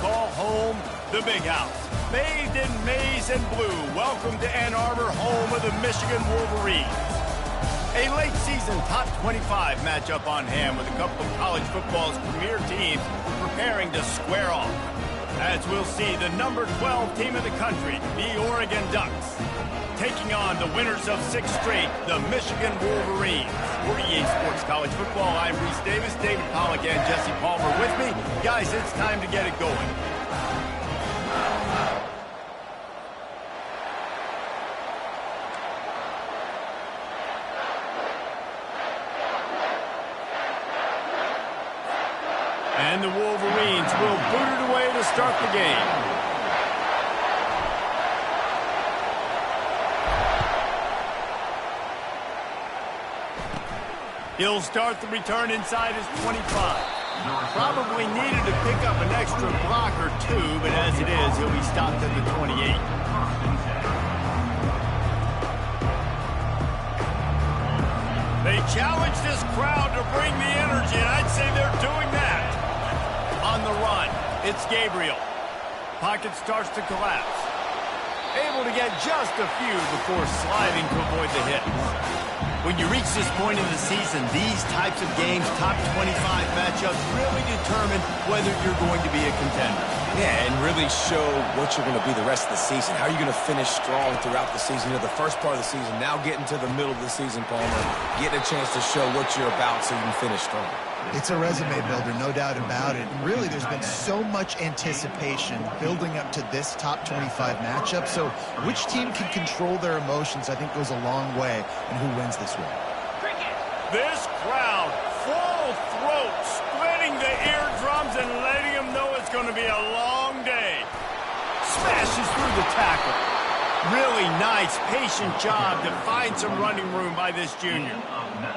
call home the Big House. Bathed in maize and blue, welcome to Ann Arbor, home of the Michigan Wolverines. A late-season top 25 matchup on hand with a couple of college football's premier teams preparing to square off. As we'll see the number 12 team in the country, the Oregon Ducks, taking on the winners of 6 straight, the Michigan Wolverines. For EA Sports College Football, I'm Reese Davis, David Pollack, and Jesse Palmer with me. Guys, it's time to get it going. And the Wolverines will boot it away to start the game. He'll start the return inside his 25. Probably needed to pick up an extra block or two, but as it is, he'll be stopped at the 28. They challenge this crowd to bring the energy, and I'd say they're doing that. On the run, it's Gabriel. Pocket starts to collapse. Able to get just a few before sliding to avoid the hit. When you reach this point in the season, these types of games, top 25 matchups, really determine whether you're going to be a contender. Yeah, and really show what you're going to be the rest of the season. How are you going to finish strong throughout the season? You know, the first part of the season, now getting to the middle of the season, Palmer, getting a chance to show what you're about so you can finish strong. It's a resume builder, no doubt about it. And really, there's been so much anticipation building up to this top 25 matchup. So which team can control their emotions, I think, goes a long way in who wins this one. This crowd, full throat, splitting the eardrums and letting them know it's going to be a long day. Smashes through the tackle. Really nice, patient job to find some running room by this junior.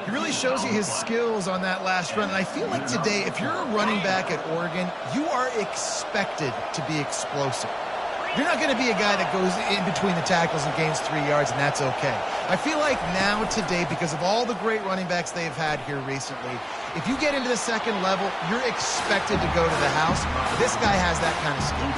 He really shows you his skills on that last run. And I feel like today, if you're a running back at Oregon, you are expected to be explosive. You're not going to be a guy that goes in between the tackles and gains 3 yards, and that's okay. I feel like now today, because of all the great running backs they've had here recently, if you get into the second level, you're expected to go to the house. This guy has that kind of skill.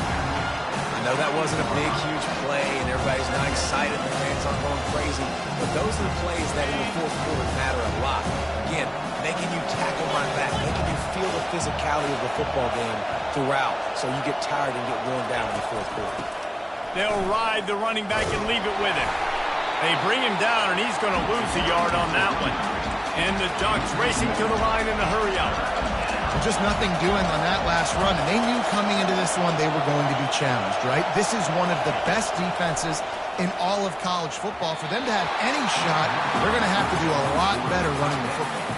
I know that wasn't a big, huge play, and everybody's not excited. The fans aren't going crazy. But those are the plays that in the fourth quarter matter a lot. Again, making you tackle run back, making you feel the physicality of the football game throughout, so you get tired and get worn down in the fourth quarter. They'll ride the running back and leave it with him. They bring him down, and he's going to lose a yard on that one. And the Ducks racing to the line in the hurry-up. Just nothing doing on that last run, and they knew coming into this one they were going to be challenged, right? This is one of the best defenses in all of college football. For them to have any shot, they're going to have to do a lot better running the football.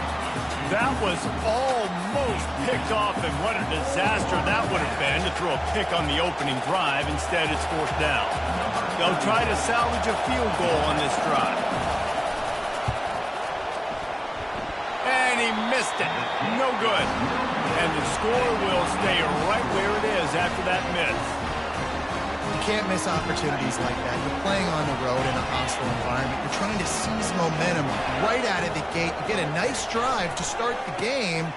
That was almost picked off, and what a disaster that would have been to throw a pick on the opening drive. Instead, it's fourth down. They'll try to salvage a field goal on this drive. And he missed it. No good. And the score will stay right where it is after that miss. You can't miss opportunities like that. You're playing on the road in a hostile environment. You're trying to seize momentum right out of the gate. You get a nice drive to start the game,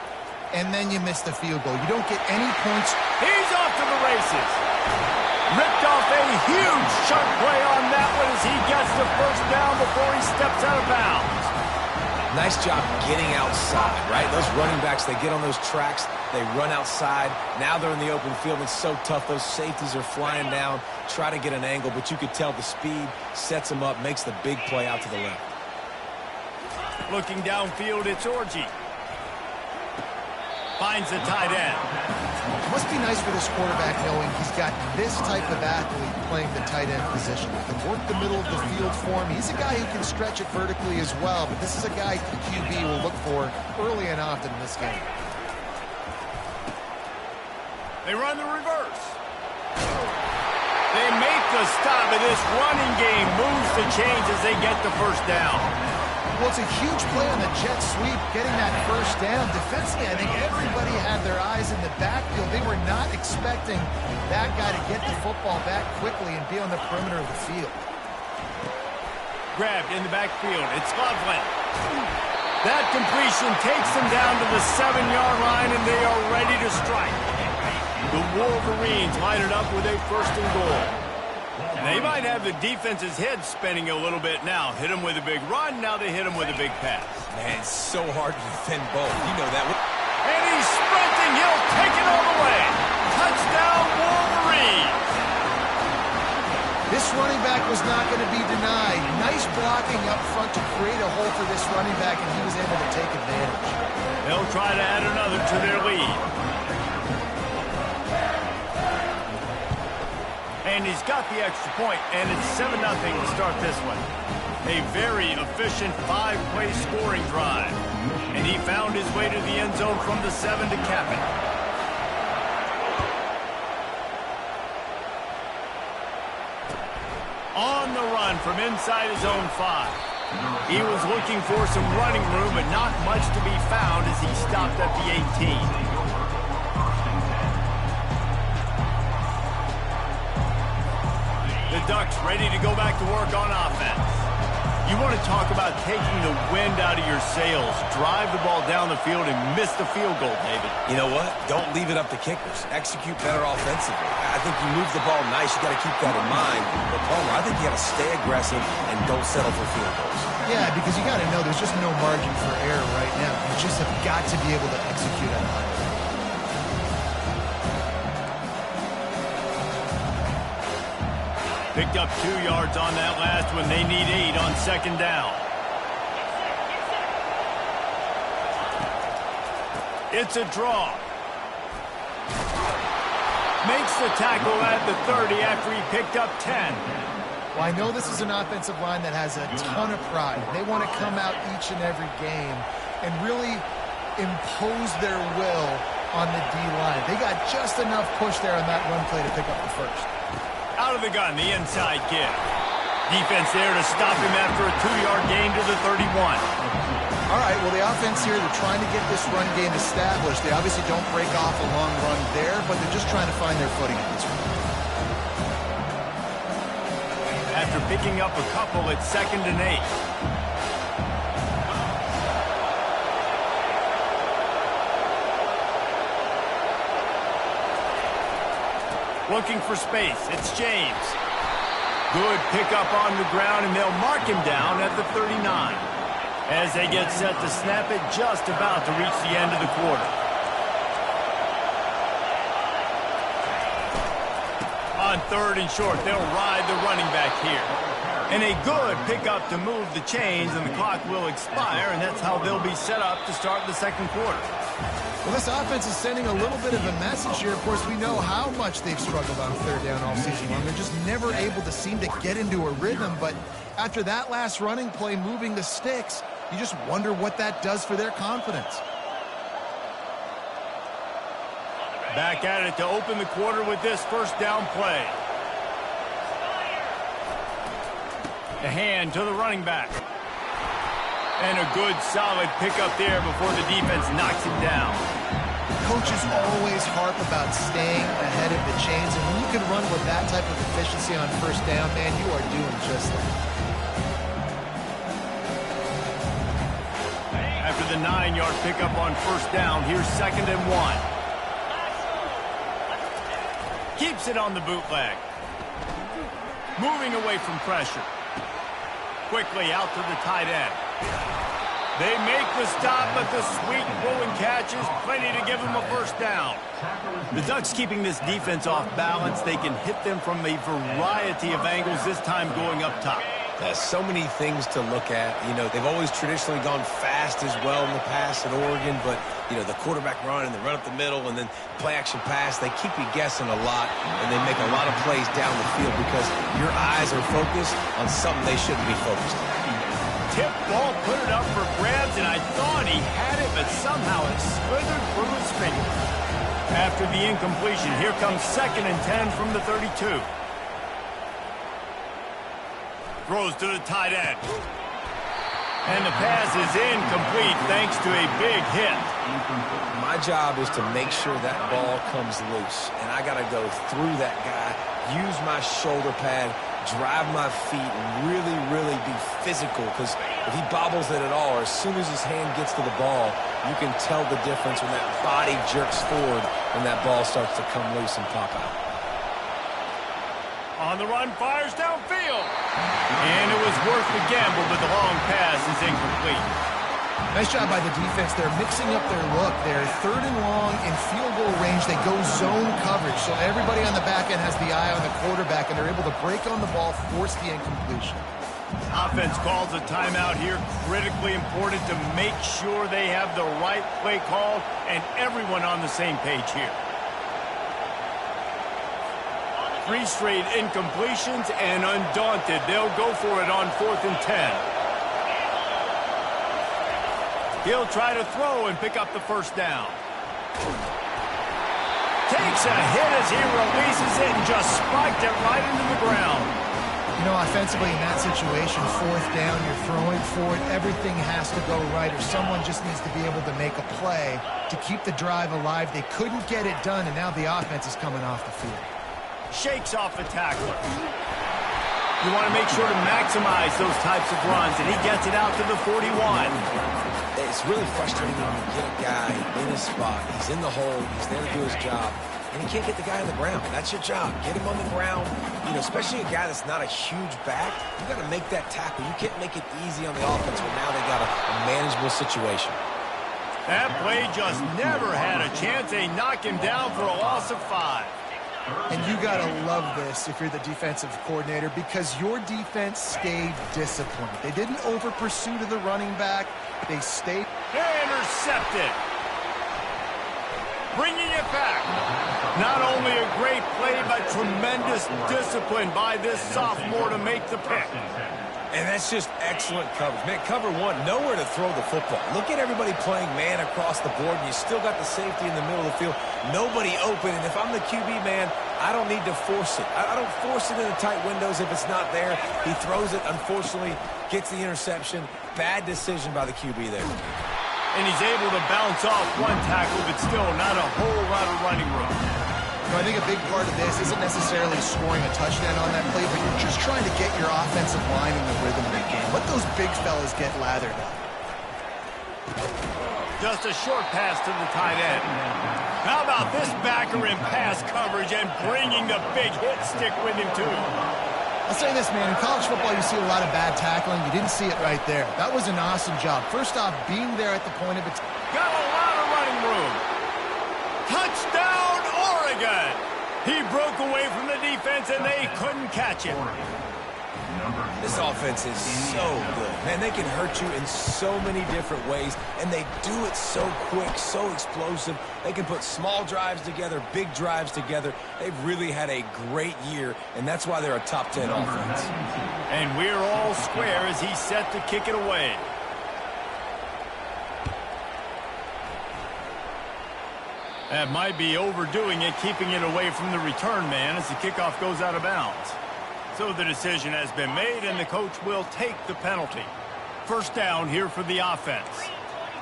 and then you miss the field goal. You don't get any points. He's off to the races. Ripped off a huge chunk play on that one as he gets the first down before he steps out of bounds. Nice job getting outside, right? Those running backs, they get on those tracks, they run outside. Now they're in the open field. It's so tough. Those safeties are flying down, try to get an angle, but you could tell the speed sets them up, makes the big play out to the left. Looking downfield, it's Orji. Finds the tight end. It must be nice for this quarterback knowing he's got this type of athlete playing the tight end position. He can work the middle of the field for him. He's a guy who can stretch it vertically as well, but this is a guy QB will look for early and often in this game. They run the reverse. They make the stop, and this running game moves the chains as they get the first down. Well, it's a huge play on the jet sweep, getting that first down. Defensively, I think everybody had their eyes in the backfield. They were not expecting that guy to get the football back quickly and be on the perimeter of the field. Grabbed in the backfield. It's Loveland. That completion takes them down to the 7-yard line, and they are ready to strike. The Wolverines line it up with a 1st and goal. They might have the defense's head spinning a little bit now. Hit him with a big run, now they hit him with a big pass. Man, it's so hard to defend both. You know that. And he's sprinting. He'll take it all the way. Touchdown, Wolverines. This running back was not going to be denied. Nice blocking up front to create a hole for this running back, and he was able to take advantage. They'll try to add another to their lead. And he's got the extra point, and it's 7-0 to start this one. A very efficient 5-play scoring drive. And he found his way to the end zone from the 7 to cap it. On the run from inside his own 5. He was looking for some running room, but not much to be found as he stopped at the 18. The Ducks ready to go back to work on offense. You want to talk about taking the wind out of your sails. Drive the ball down the field and miss the field goal, David. You know what? Don't leave it up to kickers. Execute better offensively. I think you move the ball nice. You got to keep that in mind. But, Palmer, I think you got to stay aggressive and don't settle for field goals. Yeah, because you got to know there's just no margin for error right now. You just have got to be able to execute at a high level. Picked up 2 yards on that last one. They need 8 on 2nd down. It's a draw. Makes the tackle at the 30 after he picked up 10. Well, I know this is an offensive line that has a ton of pride. They want to come out each and every game and really impose their will on the D-line. They got just enough push there on that run play to pick up the 1st. Out of the gun, the inside give. Defense there to stop him after a 2-yard gain to the 31. All right, well, the offense here, they're trying to get this run game established. They obviously don't break off a long run there, but they're just trying to find their footing at this point. After picking up a couple, it's 2nd and 8. Looking for space. It's James. Good pickup on the ground, and they'll mark him down at the 39. As they get set to snap it, just about to reach the end of the quarter. On 3rd and short, they'll ride the running back here. And a good pickup to move the chains, and the clock will expire, and that's how they'll be set up to start the 2nd quarter. Well, this offense is sending a little bit of a message here. Of course, we know how much they've struggled on 3rd down all season long. They're just never able to seem to get into a rhythm. But after that last running play, moving the sticks, you just wonder what that does for their confidence. Back at it to open the quarter with this 1st down play. The hand to the running back. And a good, solid pickup there before the defense knocks him down. Coaches always harp about staying ahead of the chains, and when you can run with that type of efficiency on 1st down, man, you are doing just that. After the 9-yard pickup on 1st down, here's 2nd and 1. Keeps it on the bootleg. Moving away from pressure. Quickly out to the tight end. They make the stop, but the sweet rolling catch is plenty to give them a 1st down. The Ducks keeping this defense off balance. They can hit them from a variety of angles, this time going up top. There's so many things to look at. You know, they've always traditionally gone fast as well in the past at Oregon, but, you know, the quarterback run and the run up the middle and then play-action pass, they keep you guessing a lot, and they make a lot of plays down the field because your eyes are focused on something they shouldn't be focused on. Tip ball, put it up for grabs, and I thought he had it, but somehow it slithered through his fingers. After the incompletion, here comes 2nd and 10 from the 32. Throws to the tight end. And the pass is incomplete thanks to a big hit. My job is to make sure that ball comes loose, and I got to go through that guy, use my shoulder pad, drive my feet, and really, really be physical because If he bobbles it at all, or as soon as his hand gets to the ball, you can tell the difference when that body jerks forward when that ball starts to come loose and pop out. On the run, fires downfield. And it was worth the gamble, but the long pass is incomplete. Nice job by the defense. They're mixing up their look. They're third and long in field goal range. They go zone coverage. So everybody on the back end has the eye on the quarterback, and they're able to break on the ball, force the incompletion. Offense calls a timeout here. Critically important to make sure they have the right play called and everyone on the same page here. 3 straight incompletions, and undaunted, they'll go for it on 4th and 10. He'll try to throw and pick up the first down. Takes a hit as he releases it and just spiked it right into the ground. You know, offensively in that situation, 4th down, you're throwing for it. Everything has to go right, or someone just needs to be able to make a play to keep the drive alive. They couldn't get it done, and now the offense is coming off the field. Shakes off the tackler. You want to make sure to maximize those types of runs, and he gets it out to the 41. It's really frustrating when you get a guy in his spot. He's in the hole. He's there to do his job. And you can't get the guy on the ground. That's your job. Get him on the ground. You know, especially a guy that's not a huge back. You got to make that tackle. You can't make it easy on the offense when now they got a manageable situation. That play just never had a chance. They knock him down for a loss of 5. And you got to love this if you're the defensive coordinator, because your defense stayed disciplined. They didn't over-pursue to the running back. They stayed. Intercepted. Bringing it back. Not only a great play, but tremendous discipline by this sophomore to make the pick. And that's just excellent coverage. Man, cover 1, nowhere to throw the football. Look at everybody playing man across the board, and you still got the safety in the middle of the field. Nobody open, and if I'm the QB, man, I don't need to force it. I don't force it in the tight windows if it's not there. He throws it, unfortunately, gets the interception. Bad decision by the QB there. And he's able to bounce off one tackle, but still not a whole lot of running room. I think a big part of this isn't necessarily scoring a touchdown on that play, but you're just trying to get your offensive line in the rhythm of the game. Let those big fellas get lathered up. Just a short pass to the tight end. How about this backer in pass coverage and bringing the big hit stick with him, too? I'll say this, man. In college football, you see a lot of bad tackling. You didn't see it right there. That was an awesome job. First off, being there at the point of it. Got a lot of running room. Touchdown, Oregon! He broke away from the defense, and they couldn't catch him. This offense is so good. Man, they can hurt you in so many different ways, and they do it so quick, so explosive. They can put small drives together, big drives together. They've really had a great year, and that's why they're a top 10 offense. And we're all square as he's set to kick it away. That might be overdoing it, keeping it away from the return man as the kickoff goes out of bounds. So the decision has been made, and the coach will take the penalty. First down here for the offense.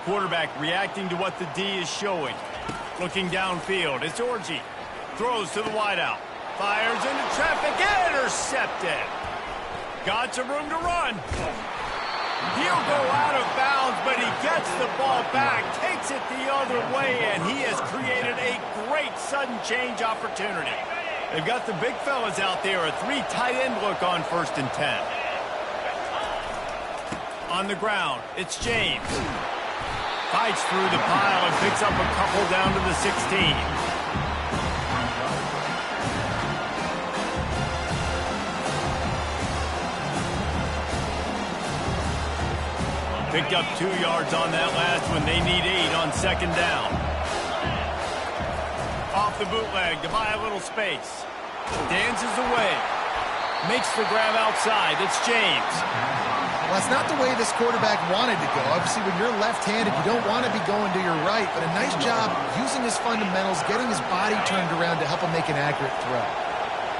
Quarterback reacting to what the D is showing. Looking downfield, it's Orji. Throws to the wideout. Fires into traffic, intercepted. Got some room to run. He'll go out of bounds, but he gets the ball back, takes it the other way, and he has created a great sudden change opportunity. They've got the big fellas out there, a 3 tight end look on 1st and 10. On the ground, it's James. Fights through the pile and picks up a couple down to the 16. Picked up 2 yards on that last one. They need 8 on 2nd down. Off the bootleg to buy a little space. Dances away. Makes the grab outside. It's James. Well, that's not the way this quarterback wanted to go. Obviously, when you're left-handed, you don't want to be going to your right. But a nice job using his fundamentals, getting his body turned around to help him make an accurate throw.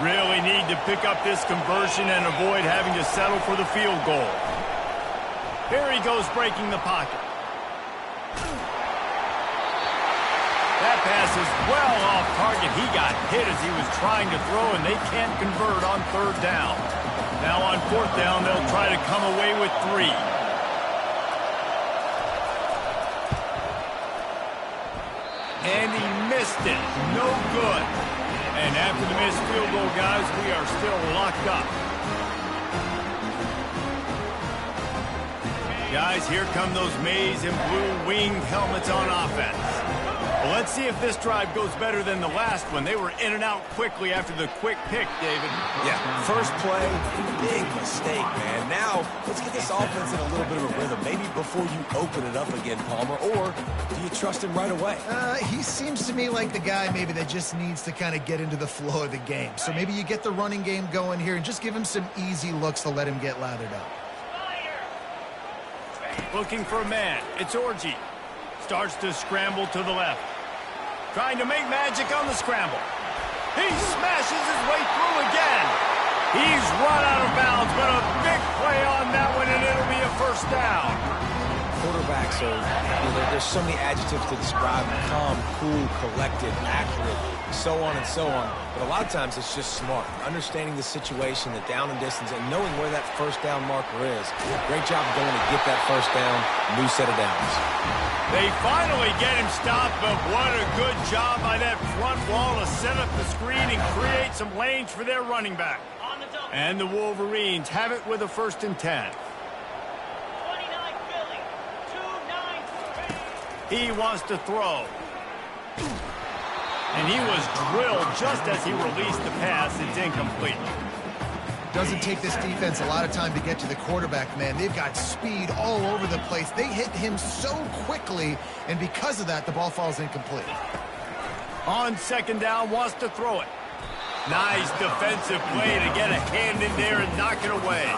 Really need to pick up this conversion and avoid having to settle for the field goal. Here he goes breaking the pocket. That pass is well off target. He got hit as he was trying to throw, and they can't convert on 3rd down. Now on 4th down, they'll try to come away with 3. and he missed it. No good. And after the missed field goal, guys, we are still locked up. Guys, here come those maize and blue winged helmets on offense. Well, let's see if this drive goes better than the last one. They were in and out quickly after the quick pick, David. Yeah, first play, big mistake, man. Now, let's get this offense in a little bit of a rhythm. Maybe before you open it up again, Palmer, or do you trust him right away? He seems to me like the guy maybe that just needs to kind of get into the flow of the game. So maybe you get the running game going here and just give him some easy looks to let him get lathered up. Looking for a man. It's Orji. Starts to scramble to the left. Trying to make magic on the scramble. He smashes his way through again. He's run out of bounds, but a big play on that one, and it'll be a first down. Quarterbacks are, there's so many adjectives to describe them. Calm, cool, collected, accurate, so on and so on. But a lot of times it's just smart. Understanding the situation, the down and distance, and knowing where that first down marker is. Great job going to get that first down, new set of downs. They finally get him stopped, but what a good job by that front wall to set up the screen and create some lanes for their running back. And the Wolverines have it with a 1st and 10. 29 Philly, 2-9-3. He wants to throw. And he was drilled just as he released the pass. It's incomplete. Doesn't take this defense a lot of time to get to the quarterback, man. They've got speed all over the place. They hit him so quickly, and because of that, the ball falls incomplete. On 2nd down, wants to throw it. Nice defensive play to get a hand in there and knock it away.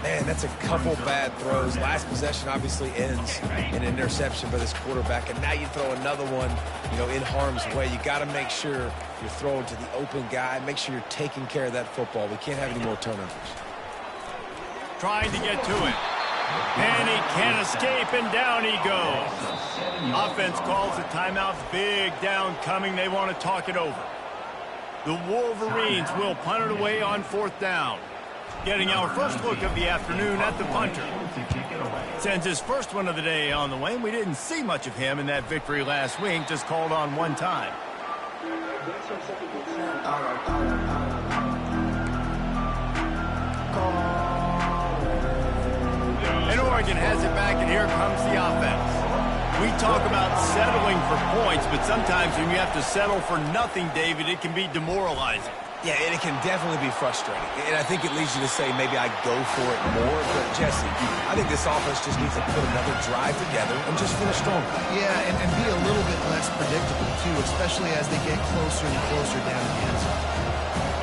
Man, that's a couple bad throws. Last possession obviously ends in an interception by this quarterback, and now you throw another one, in harm's way. You got to make sure you're throwing to the open guy. Make sure you're taking care of that football. We can't have any more turnovers. Trying to get to it. And he can't escape, and down he goes. Offense calls the timeout. Big down coming. They want to talk it over. The Wolverines will punt it away on 4th down. Getting our first look of the afternoon at the punter. Sends his first one of the day on the way. We didn't see much of him in that victory last week, just called on one time. And Oregon has it back, and here comes the offense. We talk about settling for points, but sometimes when you have to settle for nothing, David, it can be demoralizing. Yeah, and it can definitely be frustrating. And I think it leads you to say maybe I go for it more. But, Jesse, I think this offense just needs to put another drive together and just finish stronger. Yeah, and be a little bit less predictable, too, especially as they get closer and closer down the end zone.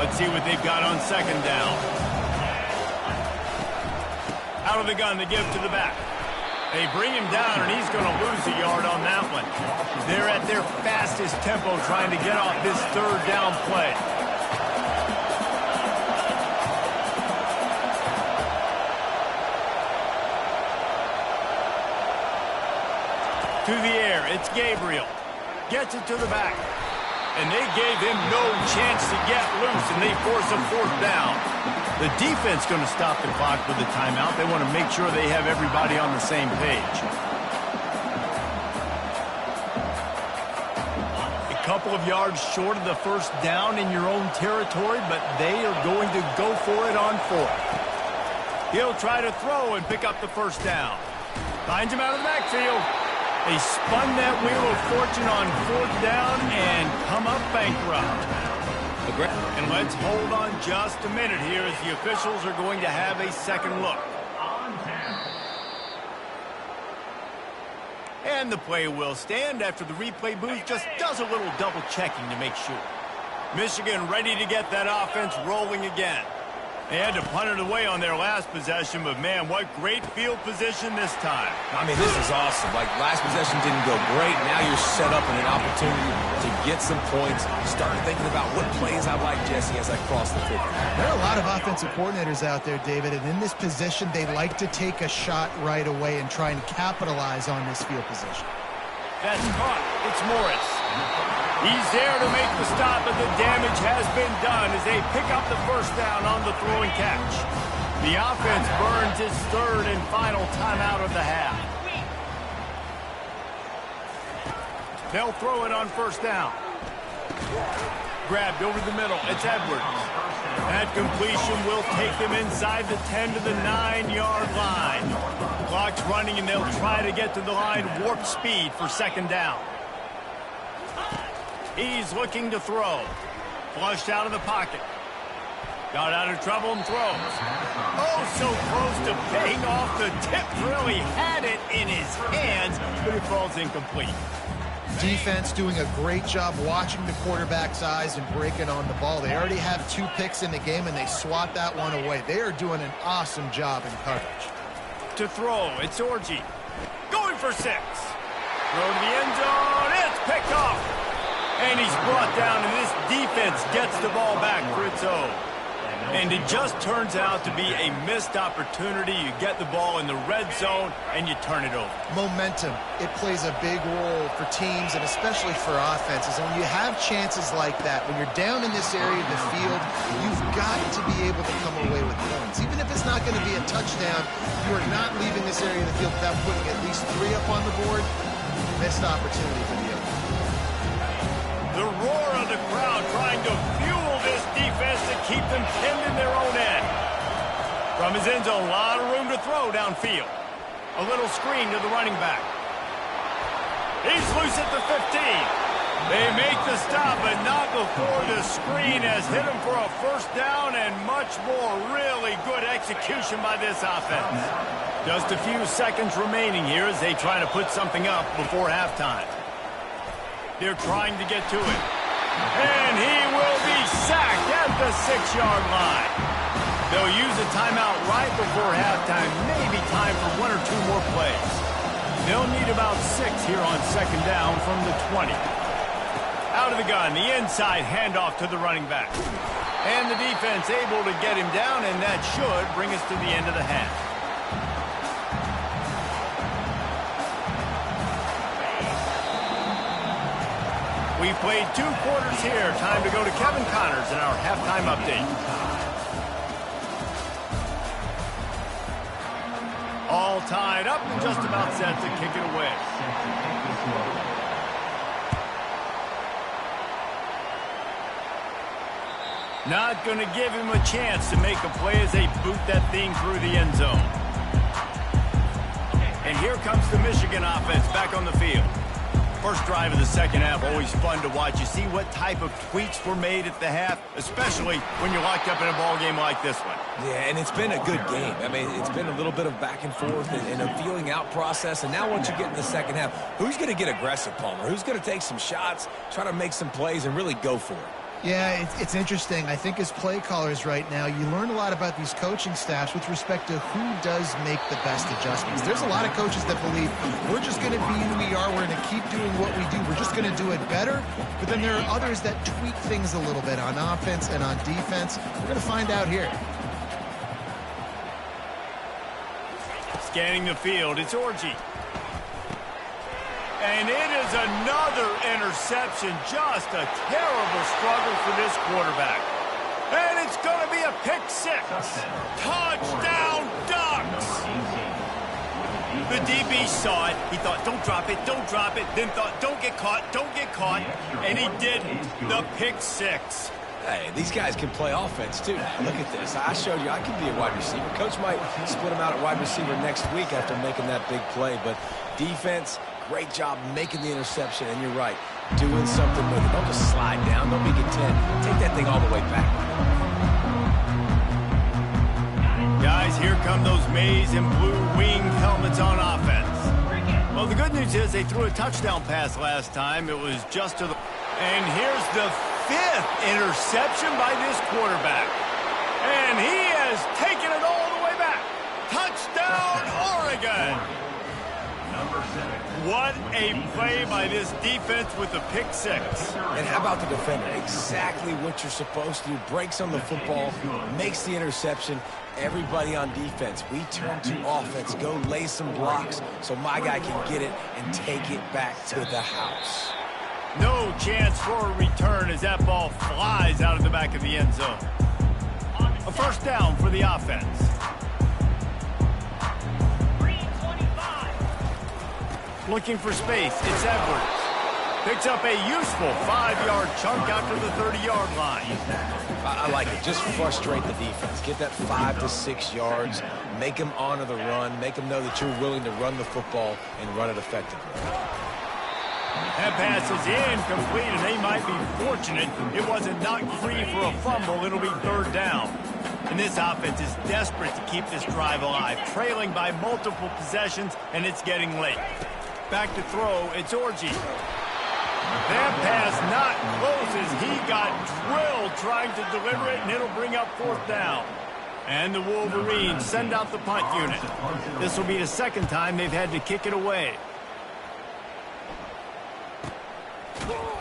Let's see what they've got on 2nd down. Out of the gun, they give to the back. They bring him down, and he's going to lose a yard on that one. They're at their fastest tempo trying to get off this 3rd down play. To the air, it's Gabriel. Gets it to the back. And they gave him no chance to get loose, and they force a 4th down. The defense going to stop the clock with the timeout. They want to make sure they have everybody on the same page. A couple of yards short of the 1st down in your own territory, but they are going to go for it on 4th. He'll try to throw and pick up the 1st down. Finds him out of the backfield. They spun that wheel of fortune on 4th down and come up bankrupt. And let's hold on just a minute here as the officials are going to have a second look. And the play will stand after the replay booth just does a little double checking to make sure. Michigan ready to get that offense rolling again. They had to punt it away on their last possession, but man, what great field position this time. I mean, this is awesome. Like, last possession didn't go great. Now you're set up in an opportunity to get some points. Start thinking about what plays I like, Jesse, as I cross the field. There are a lot of offensive coordinators out there, David, and in this position, they like to take a shot right away and try and capitalize on this field position. That's caught. It's Morris. He's there to make the stop, and the damage has been done as they pick up the 1st down on the throw and catch. The offense burns its 3rd and final timeout of the half. They'll throw it on first down. Grabbed over the middle. It's Edwards. That completion will take them inside the 10 to the 9-yard line. Clock's running, and they'll try to get to the line warp speed for second down. He's looking to throw. Flushed out of the pocket. Got out of trouble and throws. Oh, so close to paying off the tip. Really had it in his hands, but it falls incomplete. Defense doing a great job watching the quarterback's eyes and breaking on the ball. They already have 2 picks in the game, and they swat that one away. They are doing an awesome job in coverage. To throw, it's Orji. Going for 6. Throw to the end zone. It's picked off. And he's brought down, and this defense gets the ball back for its own. And it just turns out to be a missed opportunity. You get the ball in the red zone, and you turn it over. Momentum. It plays a big role for teams, and especially for offenses. And when you have chances like that, when you're down in this area of the field, you've got to be able to come away with points. Even if it's not going to be a touchdown, you are not leaving this area of the field without putting at least 3 up on the board. Missed opportunity for the other. The roar of the crowd trying to fuel this defense to keep them pinned in their own end. From his end zone, a lot of room to throw downfield. A little screen to the running back. He's loose at the 15. They make the stop, but not before the screen has hit him for a first down and much more. Really good execution by this offense. Just a few seconds remaining here as they try to put something up before halftime. They're trying to get to it. And he will be sacked at the 6-yard line. They'll use a timeout right before halftime. Maybe time for 1 or 2 more plays. They'll need about 6 here on second down from the 20. Out of the gun, the inside handoff to the running back. And the defense able to get him down, and that should bring us to the end of the half. We played 2 quarters here. Time to go to Kevin Connors in our halftime update. All tied up and just about set to kick it away. Not going to give him a chance to make a play as they boot that thing through the end zone. And here comes the Michigan offense back on the field. First drive of the second half, always fun to watch. You see what type of tweaks were made at the half, especially when you're locked up in a ball game like this one. Yeah, and it's been a good game. I mean, it's been a little bit of back and forth and a feeling out process. And now once you get in the second half, who's going to get aggressive, Palmer? Who's going to take some shots, try to make some plays, and really go for it? Yeah, it's interesting. I think as play callers right now, you learn a lot about these coaching staffs with respect to who does make the best adjustments. There's a lot of coaches that believe we're just going to be who we are. We're going to keep doing what we do. We're just going to do it better. But then there are others that tweak things a little bit on offense and on defense. We're going to find out here. Scanning the field, it's Orji. And it is another interception. Just a terrible struggle for this quarterback. And it's going to be a pick 6. Touchdown Ducks! The DB saw it. He thought, don't drop it, don't drop it. Then thought, don't get caught, don't get caught. And he didn't. The pick 6. Hey, these guys can play offense, too. Look at this. I showed you I can be a wide receiver. Coach might split him out at wide receiver next week after making that big play. But defense, great job making the interception. And you're right, doing something with it. Don't just slide down. Don't be content. Take that thing all the way back. Guys, here come those maize and blue wing helmets on offense. Well, the good news is they threw a touchdown pass last time. It was just to the... And here's the 5th interception by this quarterback. And he has taken it all the way back. Touchdown, Oregon! What a play by this defense with the pick 6. And how about the defender? Exactly what you're supposed to do. Breaks on the football, makes the interception. Everybody on defense, we turn to offense. Go lay some blocks so my guy can get it and take it back to the house. No chance for a return as that ball flies out of the back of the end zone. A first down for the offense. Looking for space, it's Edwards. Picks up a useful 5-yard chunk after the 30-yard line. I like it. Just frustrate the defense. Get that 5 to 6 yards. Make them honor the run. Make them know that you're willing to run the football and run it effectively. That pass is incomplete, and they might be fortunate it wasn't knocked free for a fumble. It'll be third down. And this offense is desperate to keep this drive alive, trailing by multiple possessions, and it's getting late. Back to throw, it's Orji. That pass not close as he got drilled trying to deliver it, and it'll bring up fourth down. And the Wolverines send out the punt unit. This will be the second time they've had to kick it away.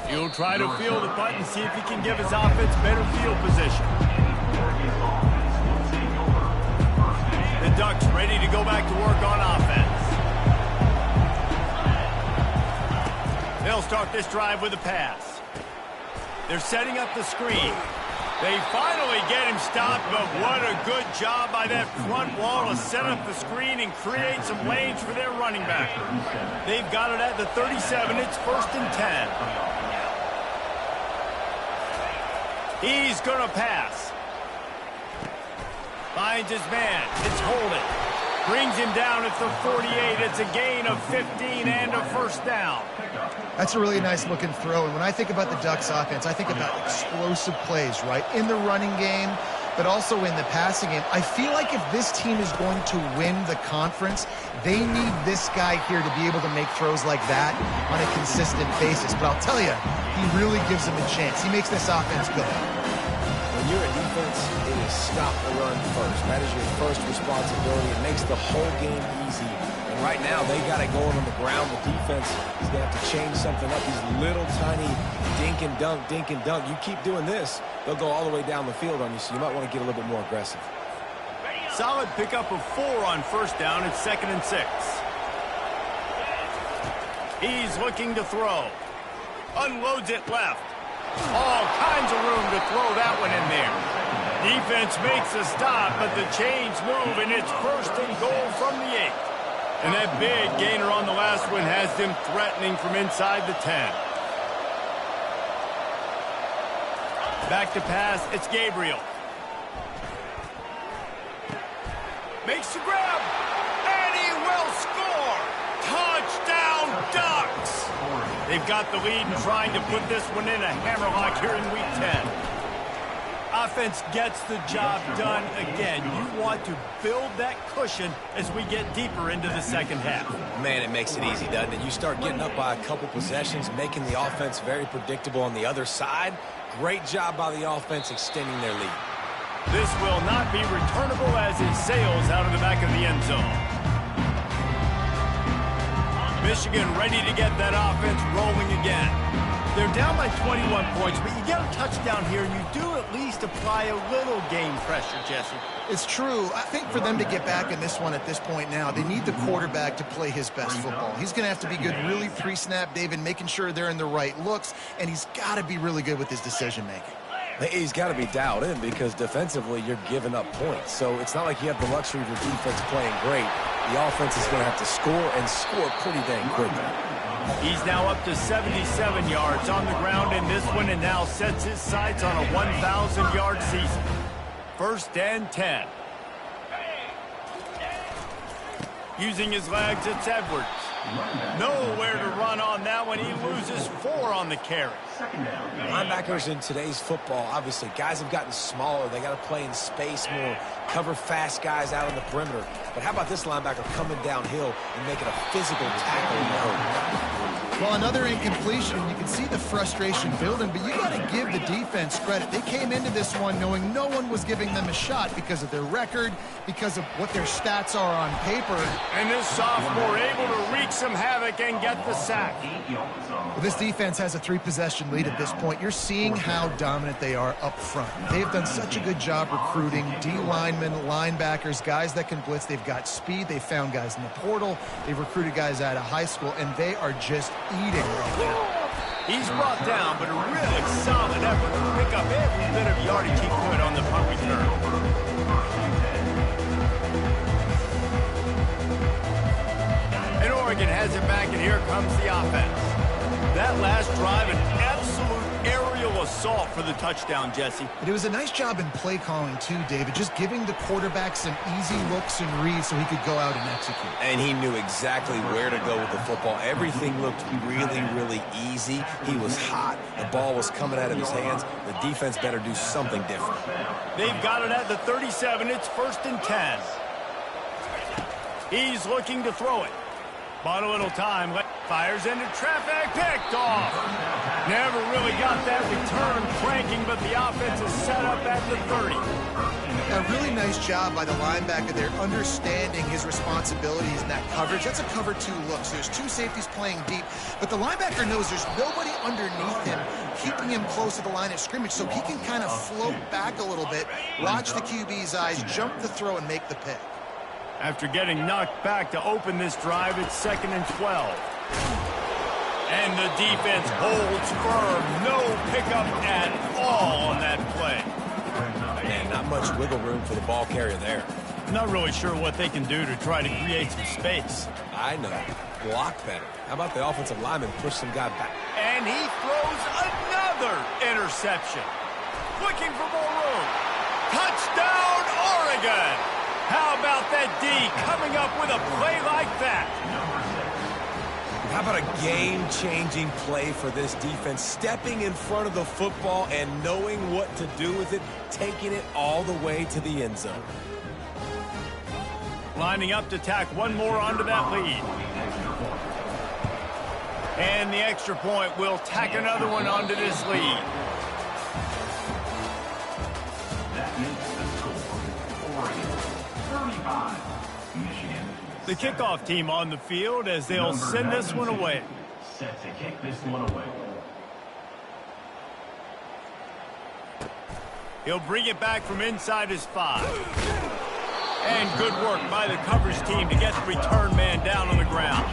He'll try to field the punt and see if he can give his offense better field position. The Ducks ready to go back to work on offense. They'll start this drive with a pass. They're setting up the screen. They finally get him stopped, but what a good job by that front wall to set up the screen and create some lanes for their running back. They've got it at the 37. It's 1st and 10. He's going to pass. Finds his man. It's Holden. Brings him down at the 48. It's a gain of 15 and a first down. That's a really nice looking throw. And when I think about the Ducks offense, I think about explosive plays, right? In the running game, but also in the passing game. I feel like if this team is going to win the conference, they need this guy here to be able to make throws like that on a consistent basis. But I'll tell you, he really gives them a chance. He makes this offense go. When you're a defense, it is stop the run first. That is your first responsibility. It makes the whole game easy. And right now, they got it going on the ground. The defense is going to have to change something up. These little tiny dink and dunk, dink and dunk. You keep doing this, they'll go all the way down the field on you, so you might want to get a little bit more aggressive. Solid pickup of 4 on first down. It's 2nd and 6. He's looking to throw. Unloads it left. All kinds of room to throw that one in there. Defense makes a stop, but the chains move, and it's 1st and goal from the 8. And that big gainer on the last one has them threatening from inside the 10. Back to pass, it's Gabriel. Makes the grab, and he will score! Touchdown, Ducks! They've got the lead and trying to put this one in a hammerlock here in Week 10. Offense gets the job done again. You want to build that cushion as we get deeper into the second half. Man, it makes it easy, doesn't it? You start getting up by a couple possessions, making the offense very predictable on the other side. Great job by the offense extending their lead. This will not be returnable as it sails out of the back of the end zone. Michigan ready to get that offense rolling again. They're down by 21 points, but you get a touchdown here, and you do at least apply a little game pressure, Jesse. It's true. I think for them to get back in this one at this point now, they need the quarterback to play his best football. He's going to have to be good really pre-snap, David, making sure they're in the right looks, and he's got to be really good with his decision-making. He's got to be dialed in because defensively you're giving up points. So it's not like you have the luxury of your defense playing great. The offense is going to have to score and score pretty dang quickly. He's now up to 77 yards on the ground in this one and now sets his sights on a 1,000-yard season. 1st and 10. Using his legs, it's Edwards. Nowhere to run on that one. He loses 4 on the carry. Linebackers in today's football, obviously, guys have gotten smaller. They got to play in space more, cover fast guys out on the perimeter. But how about this linebacker coming downhill and making a physical tackle in the hole? Well, another incompletion. You can see the frustration building, but you got to give the defense credit. They came into this one knowing no one was giving them a shot because of their record, because of what their stats are on paper. And this sophomore able to wreak some havoc and get the sack. Well, this defense has a 3-possession lead at this point. You're seeing how dominant they are up front. They've done such a good job recruiting D-linemen, linebackers, guys that can blitz. They've got speed. They've found guys in the portal. They've recruited guys out of high school, and they are just eating right now. He's brought down, but a really solid effort to pick up every bit of yardage he could on the punt return. And Oregon has it back, and here comes the offense. That last drive, an absolute aerial assault for the touchdown, Jesse. But it was a nice job in play calling too, David, just giving the quarterback some easy looks and reads so he could go out and execute. And he knew exactly where to go with the football. Everything looked really, really easy. He was hot. The ball was coming out of his hands. The defense better do something different. They've got it at the 37. It's 1st and 10. He's looking to throw it. Bought a little time. Fires into traffic. Picked off. Never really got that return cranking, but the offense is set up at the 30. A really nice job by the linebacker there, understanding his responsibilities in that coverage. That's a cover 2 look. So there's 2 safeties playing deep, but the linebacker knows there's nobody underneath him, keeping him close to the line of scrimmage, so he can kind of float back a little bit, watch the QB's eyes, jump the throw, and make the pick. After getting knocked back to open this drive, it's 2nd and 12. And the defense holds firm. No pickup at all on that play. Man, not much wiggle room for the ball carrier there. Not really sure what they can do to try to create some space. I know. Block better. How about the offensive lineman push some guy back? And he throws another interception. Looking for more room. Touchdown, Oregon! How about that D coming up with a play like that? How about a game-changing play for this defense? Stepping in front of the football and knowing what to do with it, taking it all the way to the end zone. Lining up to tack one more onto that lead. And the extra point will tack another one onto this lead. The kickoff team on the field as they'll send this one away. Set to kick this one away. He'll bring it back from inside his 5. And good work by the coverage team to get the return man down on the ground.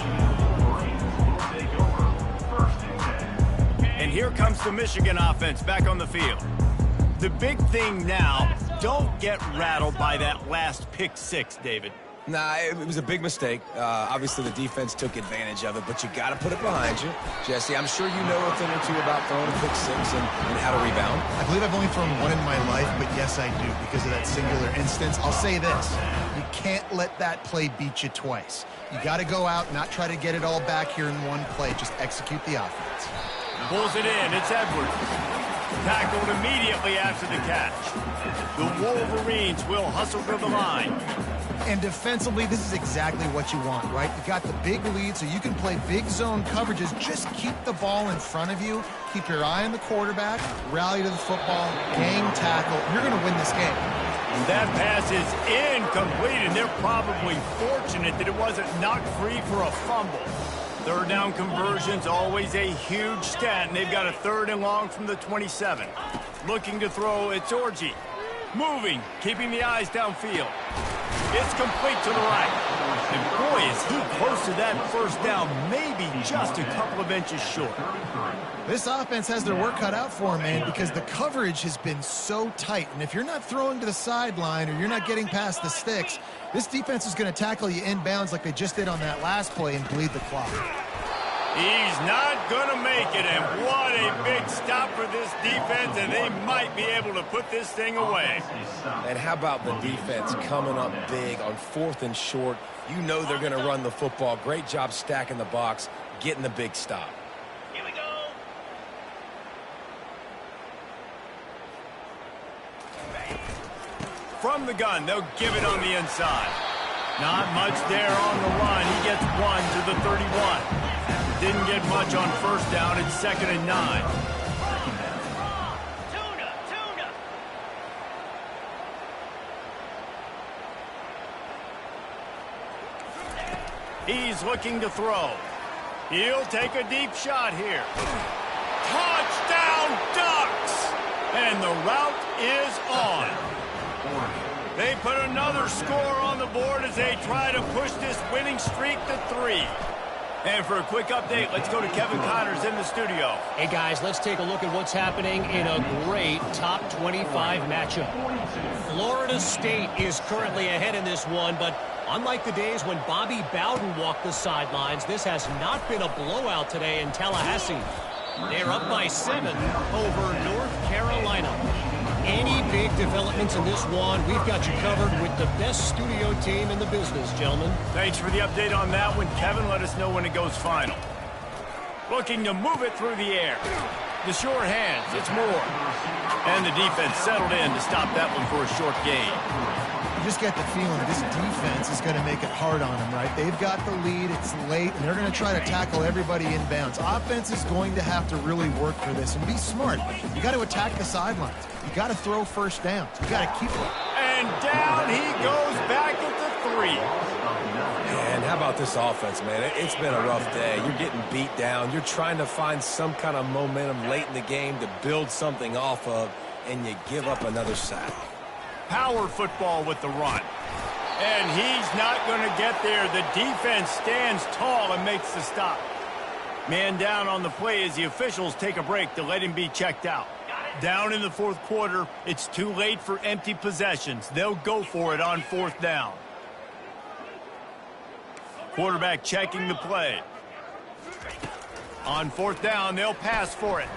And here comes the Michigan offense back on the field. The big thing now, don't get rattled by that last pick 6, David. Nah, it was a big mistake. Obviously, the defense took advantage of it, but you got to put it behind you. Jesse, I'm sure you know a thing or two about throwing a pick 6 and how to rebound. I believe I've only thrown one in my life, but yes, I do because of that singular instance. I'll say this. You can't let that play beat you twice. You got to go out, not try to get it all back here in one play. Just execute the offense. Pulls it in. It's Edwards. Tackled immediately after the catch. The Wolverines will hustle to the line. And defensively, this is exactly what you want, right? You got the big lead, so you can play big zone coverages. Just keep the ball in front of you. Keep your eye on the quarterback. Rally to the football. Gang tackle. You're going to win this game. That pass is incomplete, and they're probably fortunate that it wasn't knocked free for a fumble. Third down conversion's always a huge stat, and they've got a 3rd and long from the 27. Looking to throw, it's Orji. Moving, keeping the eyes downfield. It's complete to the right. And boy, is he close to that 1st down, maybe just a couple of inches short. This offense has their work cut out for them, man, because the coverage has been so tight. And if you're not throwing to the sideline or you're not getting past the sticks, this defense is going to tackle you inbounds like they just did on that last play and bleed the clock. He's not going to make it, and what a big stop for this defense, and they might be able to put this thing away. And how about the defense coming up big on 4th and short? You know they're going to run the football. Great job stacking the box, getting the big stop. Here we go. From the gun, they'll give it on the inside. Not much there on the run. He gets 1 to the 31. Didn't get much on 1st down. It's 2nd and 9. Tuna. He's looking to throw. He'll take a deep shot here. Touchdown, Ducks! And the route is on. They put another score on the board as they try to push this winning streak to 3. And for a quick update, let's go to Kevin Connors in the studio. Hey, guys, let's take a look at what's happening in a great top 25 matchup. Florida State is currently ahead in this one, but unlike the days when Bobby Bowden walked the sidelines, this has not been a blowout today in Tallahassee. They're up by 7 over North Carolina. Any big developments in this one, we've got you covered with the best studio team in the business, gentlemen. Thanks for the update on that one, Kevin. Let us know when it goes final. Looking to move it through the air. The sure hands, it's Moore. And the defense settled in to stop that one for a short gain. You just get the feeling this defense is going to make it hard on them, right? They've got the lead, it's late, and they're going to try to tackle everybody inbounds. Offense is going to have to really work for this and be smart. You got to attack the sidelines. You got to throw first downs. You got to keep it. And down he goes back at the 3. And how about this offense, man? It's been a rough day. You're getting beat down. You're trying to find some kind of momentum late in the game to build something off of, and you give up another sack. Power football with the run. And he's not going to get there. The defense stands tall and makes the stop. Man down on the play as the officials take a break to let him be checked out. Down in the fourth quarter, it's too late for empty possessions. They'll go for it on 4th down. Quarterback checking the play. On 4th down, they'll pass for it.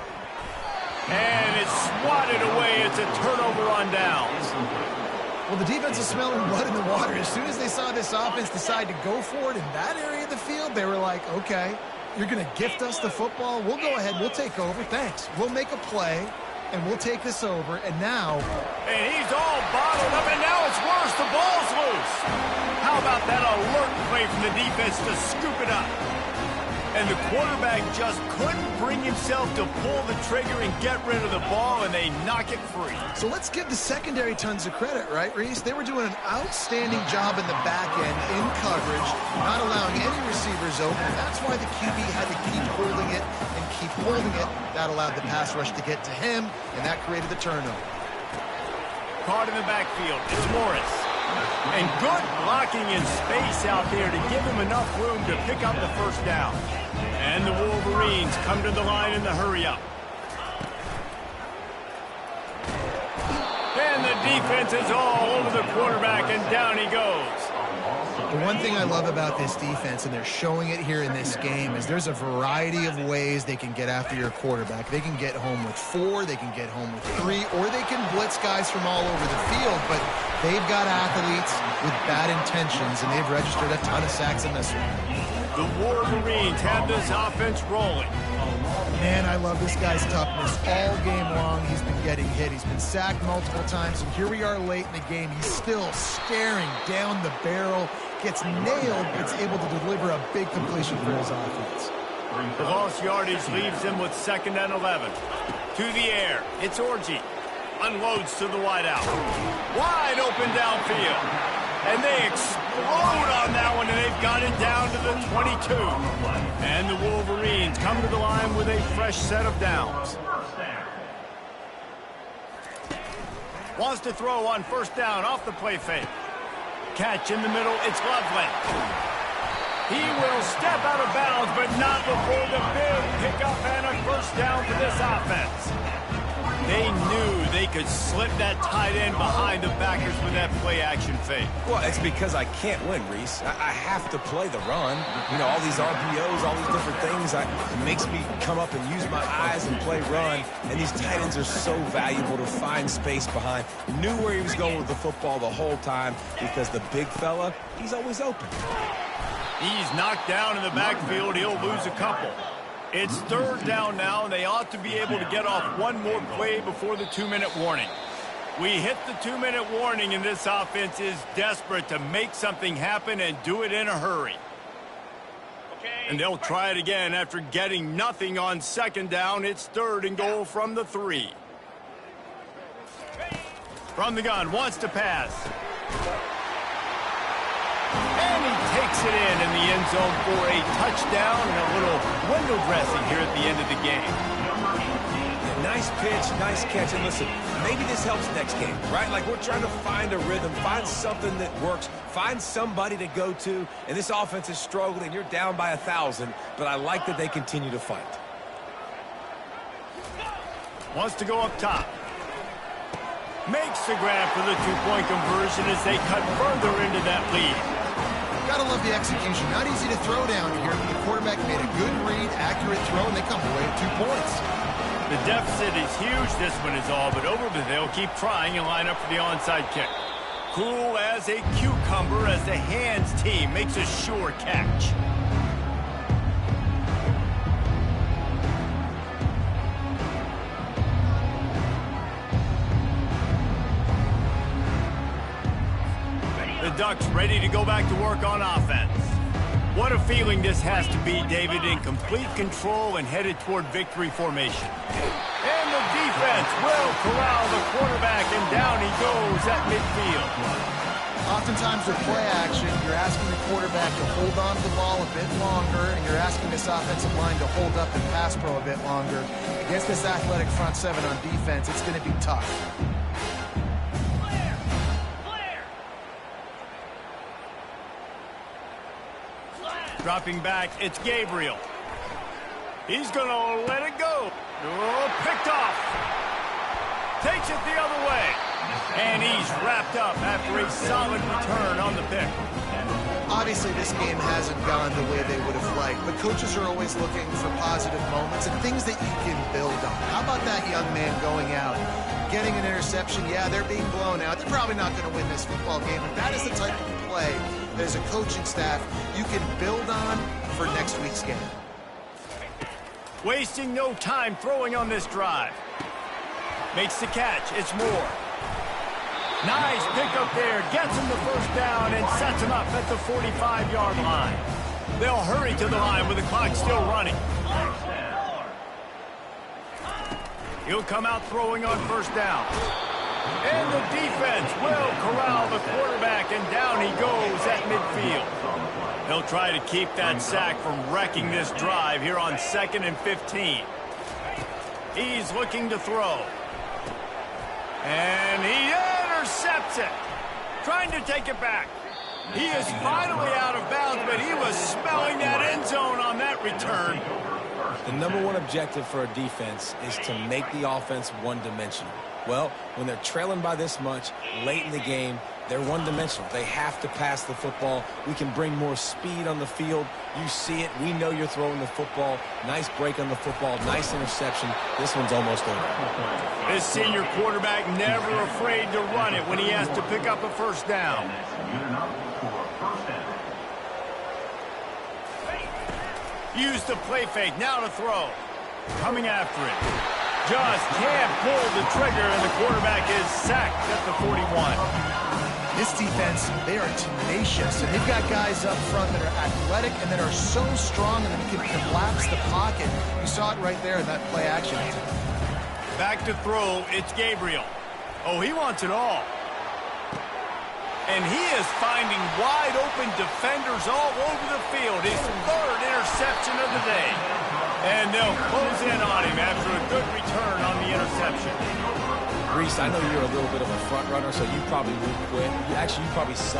And it's swatted away. It's a turnover on downs. Well, the defense is smelling blood in the water. As soon as they saw this offense decide to go for it in that area of the field, they were like, okay, you're going to gift us the football. We'll go ahead. We'll take over. Thanks. We'll make a play, and we'll take this over. And now... And he's all bottled up, and now it's worse. The ball's loose. How about that alert play from the defense to scoop it up? And the quarterback just couldn't bring himself to pull the trigger and get rid of the ball, and they knock it free. So let's give the secondary tons of credit, right, Reese? They were doing an outstanding job in the back end, in coverage, not allowing any receivers open. That's why the QB had to keep holding it and keep holding it. That allowed the pass rush to get to him, and that created the turnover. Caught in the backfield. It's Morris. And good blocking in space out there to give him enough room to pick up the first down. And the Wolverines come to the line in the hurry-up. And the defense is all over the quarterback, and down he goes. The one thing I love about this defense, and they're showing it here in this game, is there's a variety of ways they can get after your quarterback. They can get home with 4, they can get home with 3, or they can blitz guys from all over the field, but they've got athletes with bad intentions, and they've registered a ton of sacks in this one. The Wolverines have this offense rolling. Man, I love this guy's toughness. All game long, he's been getting hit. He's been sacked multiple times, and here we are late in the game. He's still staring down the barrel, gets nailed, but is able to deliver a big completion for his offense. The lost yardage leaves him with 2nd and 11. To the air, it's Orji. Unloads to the wideout. Wide open downfield. And they explode on that one, and they've got it down to the 22. And the Wolverines come to the line with a fresh set of downs. Wants to throw on 1st down off the play fake. Catch in the middle, it's Loveland. He will step out of bounds, but not before the big pickup and a 1st down for this offense. They knew they could slip that tight end behind the backers with that play-action fake. Well, it's because I can't win, Reese. I have to play the run. You know, all these RPOs, all these different things, it makes me come up and use my eyes and play run. And these tight ends are so valuable to find space behind. Knew where he was going with the football the whole time because the big fella, he's always open. He's knocked down in the backfield. He'll lose a couple. It's 3rd down now, and they ought to be able to get off one more play before the 2-minute warning. We hit the 2-minute warning, and this offense is desperate to make something happen and do it in a hurry. And they'll try it again after getting nothing on 2nd down. It's 3rd and goal from the 3. From the gun, wants to pass. And he takes it in the end zone for a touchdown and a little window dressing here at the end of the game. Yeah, Nice pitch, nice catch. And listen, maybe this helps next game, right? Like we're trying to find a rhythm, find something that works, find somebody to go to. And this offense is struggling. You're down by 1,000, but I like that they continue to fight. Wants to go up top. Makes the grab for the two-point conversion as they cut further into that lead. Gotta love the execution. Not easy to throw down here, but the quarterback made a good read, accurate throw, and they come away with 2 points. The deficit is huge. This one is all but over, but they'll keep trying and line up for the onside kick. Cool as a cucumber as the hands team makes a sure catch. The Ducks ready to go back to work on offense. What a feeling this has to be, David, in complete control and headed toward victory formation. And the defense will corral the quarterback, and down he goes at midfield. Oftentimes with play action, you're asking the quarterback to hold on to the ball a bit longer, and you're asking this offensive line to hold up and pass pro a bit longer. Against this athletic front seven on defense, it's going to be tough. Dropping back, it's Gabriel. He's going to let it go. Oh, picked off. Takes it the other way. And he's wrapped up after a solid return on the pick. Obviously, this game hasn't gone the way they would have liked, but coaches are always looking for positive moments and things that you can build on. How about that young man going out, getting an interception? Yeah, they're being blown out. They're probably not going to win this football game, but that is the type of play that as a coaching staff you can build on for next week's game. Wasting no time throwing on this drive. Makes the catch. It's Moore. Nice pick up there. Gets him the first down and sets him up at the 45-yard line. They'll hurry to the line with the clock still running. He'll come out throwing on first down. And the defense will corral the quarterback, and down he goes at midfield. He'll try to keep that sack from wrecking this drive here on 2nd and 15. He's looking to throw. And he intercepts it. Trying to take it back. He is finally out of bounds, but he was smelling that end zone on that return. The number one objective for a defense is to make the offense one-dimensional. Well, when they're trailing by this much late in the game, they're one-dimensional. They have to pass the football. We can bring more speed on the field. You see it. We know you're throwing the football. Nice break on the football. Nice interception. This one's almost over. This senior quarterback never afraid to run it when he has to pick up a first down. Use the play fake. Now to throw. Coming after it. Just can't pull the trigger, and the quarterback is sacked at the 41. This defense, they are tenacious, and they've got guys up front that are athletic and that are so strong and that can collapse the pocket. You saw it right there in that play action. Back to throw, it's Gabriel. Oh, he wants it all. And he is finding wide open defenders all over the field. His 3rd interception of the day. And they'll close in on him after a good return on the interception. Reese, I know you're a little bit of a front runner, so you probably would quit. You probably suck.